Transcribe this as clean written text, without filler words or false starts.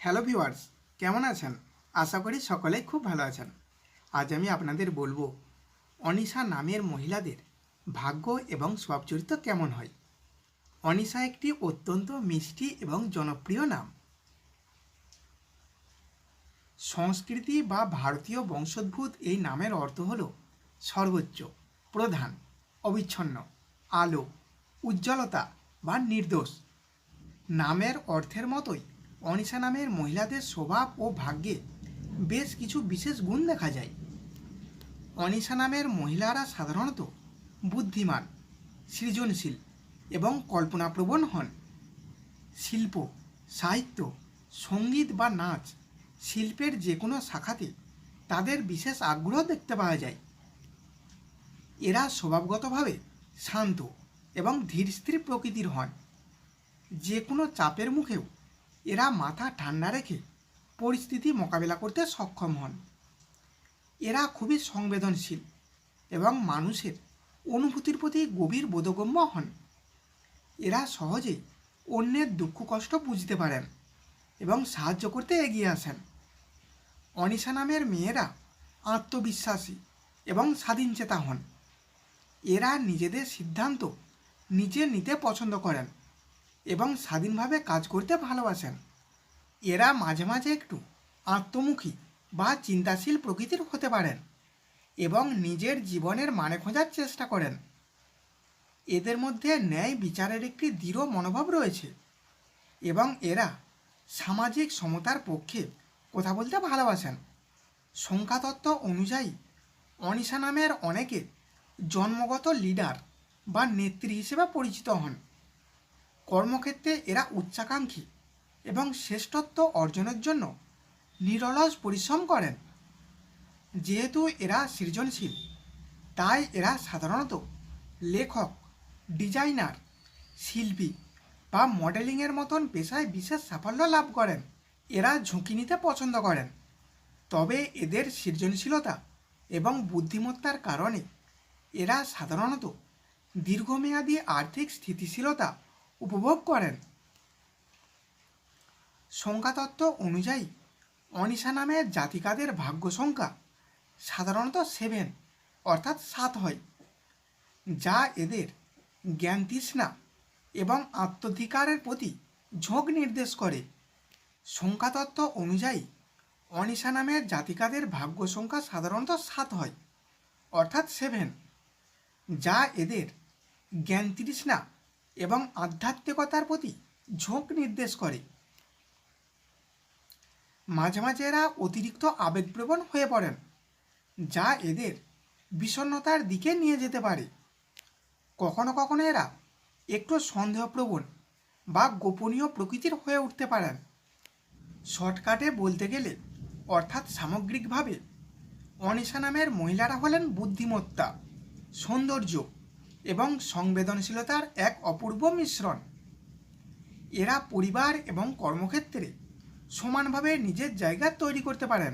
Hello viewers, কেমন আছেন? আশা করি সকলেই খুব ভালো আছেন। আজ আমি আপনাদের বলবো অনিশা নামের মহিলাদের ভাগ্য এবং স্বভাব চরিত্র কেমন হয়। অনিশা একটি অত্যন্ত মিষ্টি এবং জনপ্রিয় নাম। সংস্কৃতি বা ভারতীয় বংশোদ্ভূত এই নামের অর্থ হল সর্বোচ্চ, প্রধান, অবিচ্ছন্ন, আলো, উজ্জ্বলতা বা নির্দোষ। নামের অর্থের মতোই অনিশা নামের মহিলাদের স্বভাব ও ভাগ্যে বেশ কিছু বিশেষ গুণ দেখা যায়। অনিশা নামের মহিলারা সাধারণত বুদ্ধিমান, সৃজনশীল এবং কল্পনাপ্রবণ হন। শিল্প, সাহিত্য, সঙ্গীত বা নাচ শিল্পের যে কোনো শাখাতে তাদের বিশেষ আগ্রহ দেখতে পাওয়া যায়। এরা স্বভাবগতভাবে শান্ত এবং ধীরস্থির প্রকৃতির হন। যে কোনো চাপের মুখেও এরা মাথা ঠান্ডা রেখে পরিস্থিতি মোকাবেলা করতে সক্ষম হন। এরা খুবই সংবেদনশীল এবং মানুষের অনুভূতির প্রতি গভীর বোধগম্য হন। এরা সহজেই অন্যের দুঃখ কষ্ট বুঝতে পারেন এবং সাহায্য করতে এগিয়ে আসেন। অনিশা নামের মেয়েরা আত্মবিশ্বাসী এবং স্বাধীনচেতা হন। এরা নিজেদের সিদ্ধান্ত নিজে নিতে পছন্দ করেন এবং স্বাধীনভাবে কাজ করতে ভালোবাসেন। এরা মাঝে মাঝে একটু আত্মমুখী বা চিন্তাশীল প্রকৃতির হতে পারেন এবং নিজের জীবনের মানে খোঁজার চেষ্টা করেন। এদের মধ্যে ন্যায় বিচারের একটি দৃঢ় মনোভাব রয়েছে এবং এরা সামাজিক সমতার পক্ষে কথা বলতে ভালোবাসেন। সংখ্যাতত্ত্ব অনুযায়ী অনিশা নামের অনেকে জন্মগত লিডার বা নেত্রী হিসেবে পরিচিত হন। কর্মক্ষেত্রে এরা উচ্চাকাঙ্ক্ষী এবং শ্রেষ্ঠত্ব অর্জনের জন্য নিরলস পরিশ্রম করেন। যেহেতু এরা সৃজনশীল, তাই এরা সাধারণত লেখক, ডিজাইনার, শিল্পী বা মডেলিংয়ের মতন পেশায় বিশেষ সাফল্য লাভ করেন। এরা ঝুঁকি নিতে পছন্দ করেন, তবে এদের সৃজনশীলতা এবং বুদ্ধিমত্তার কারণে এরা সাধারণত দীর্ঘমেয়াদী আর্থিক স্থিতিশীলতা উপভোগ করেন। সংখ্যাতত্ত্ব অনুযায়ী অনিশা নামের জাতিকাদের ভাগ্য সংখ্যা সাধারণত 7 অর্থাৎ 7 হয়, যা এদের জ্ঞান তৃষ্ণা এবং আত্মাধিকারের প্রতি ঝোঁক নির্দেশ করে। সংখ্যাতত্ত্ব অনুযায়ী অনিশা নামের জাতিকাদের ভাগ্য সংখ্যা সাধারণত 7 হয় অর্থাৎ 7, যা এদের জ্ঞান তৃষ্ণা এবং আধ্যাত্মিকতার প্রতি ঝোঁক নির্দেশ করে। মাঝে মাঝে এরা অতিরিক্ত আবেগপ্রবণ হয়ে পড়েন, যা এদের বিষণ্ণতার দিকে নিয়ে যেতে পারে। কখনো কখনো এরা একটু সন্দেহপ্রবণ বা গোপনীয় প্রকৃতির হয়ে উঠতে পারেন। শর্টকাটে বলতে গেলে অর্থাৎ সামগ্রিকভাবে অনিশা নামের মহিলারা হলেন বুদ্ধিমত্তা, সৌন্দর্য এবং সংবেদনশীলতার এক অপূর্ব মিশ্রণ। এরা পরিবার এবং কর্মক্ষেত্রে সমানভাবে নিজের জায়গা তৈরি করতে পারেন